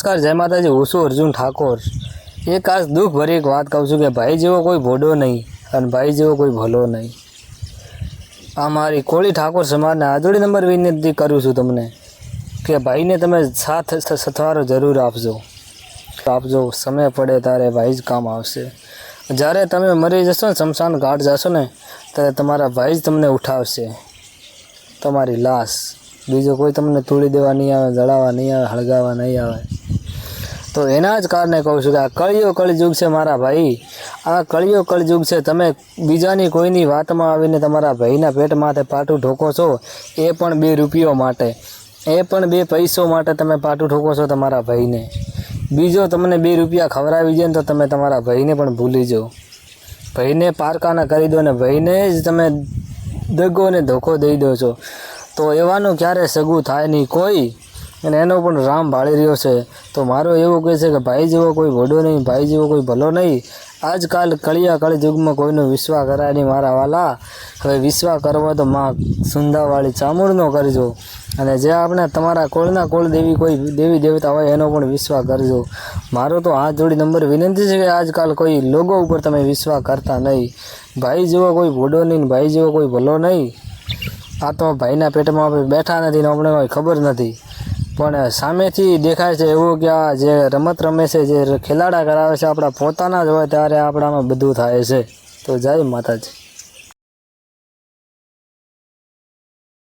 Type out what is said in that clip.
નમસ્કાર, જય માતાજી। હું છું અર્જુન ઠાકોર। એક આ દુઃખ ભરી એક વાત કહું છું કે ભાઈ જેવો કોઈ ભોડો નહીં અને ભાઈ જેવો કોઈ ભલો નહીં। આ મારી કોળી ઠાકોર સમાજને આજોડી નંબર વિનંતી કરું છું તમને કે ભાઈને તમે સાથ સથવારો જરૂર આપજો। સમય પડે ત્યારે ભાઈ જ કામ આવશે। જ્યારે તમે મરી જશો ને, શમશાન ઘાટ જશો ને, ત્યારે તમારા ભાઈ જ તમને ઉઠાવશે, તમારી લાશ। બીજો કોઈ તમને તોડી દેવા નહીં આવે, જળાવવા નહીં આવે, હળગાવવા નહીં આવે। તો એના જ કારણે કહું છું કે આ કળિયુગ છે મારા ભાઈ, આ કળિયુગ છે। તમે બીજાની કોઈની વાતમાં આવીને તમારા ભાઈના પેટ માથે પાટું ઠોકો છો, એ પણ 2 રૂપિયા માટે, એ પણ 2 પૈસો માટે તમે પાટું ઠોકો છો તમારા ભાઈને। બીજો તમને 2 રૂપિયા ખવડાવી જાય ને તો તમે તમારા ભાઈને પણ ભૂલી જાઓ, ભાઈને પારકાના કરી દો ને ભાઈને જ તમે દગો ને ધોકો દઈ દો છો। તો એવાનું ક્યારે સગું થાય નહીં કોઈ, અને એનો પણ રામ ભાળી રહ્યો છે। તો મારું એવું કહે છે કે ભાઈ જેવો કોઈ ભોડો નહીં, ભાઈ જેવો કોઈ ભલો નહીં। આજકાલ કળિયુગમાં કોઈનો વિશ્વાસ કરાય નહીં મારા વાલા। હવે વિશ્વાસ કરવો તો માં સુંદાવાળી ચામુંડનો કરજો, અને જે આપણે તમારા કુળ દેવી કોઈ દેવી દેવતા હોય એનો પણ વિશ્વાસ કરજો। મારો તો હાથ જોડી નંબર વિનંતી છે કે આજકાલ કોઈ લોગો ઉપર તમે વિશ્વાસ કરતા નહીં। ભાઈ જેવો કોઈ ભોડો નહીં, ભાઈ જેવો કોઈ ભલો નહીં। આ તો ભાઈના પેટમાં આપણે બેઠા નથી ને આપણે કોઈ ખબર નથી, પણ સામેથી દેખાય છે એવું કે આ જે રમત રમે છે, જે ખેલાડા કરાવે છે, આપણા પોતાના જ હોય ત્યારે આપણામાં બધું થાય છે। તો જય માતાજી।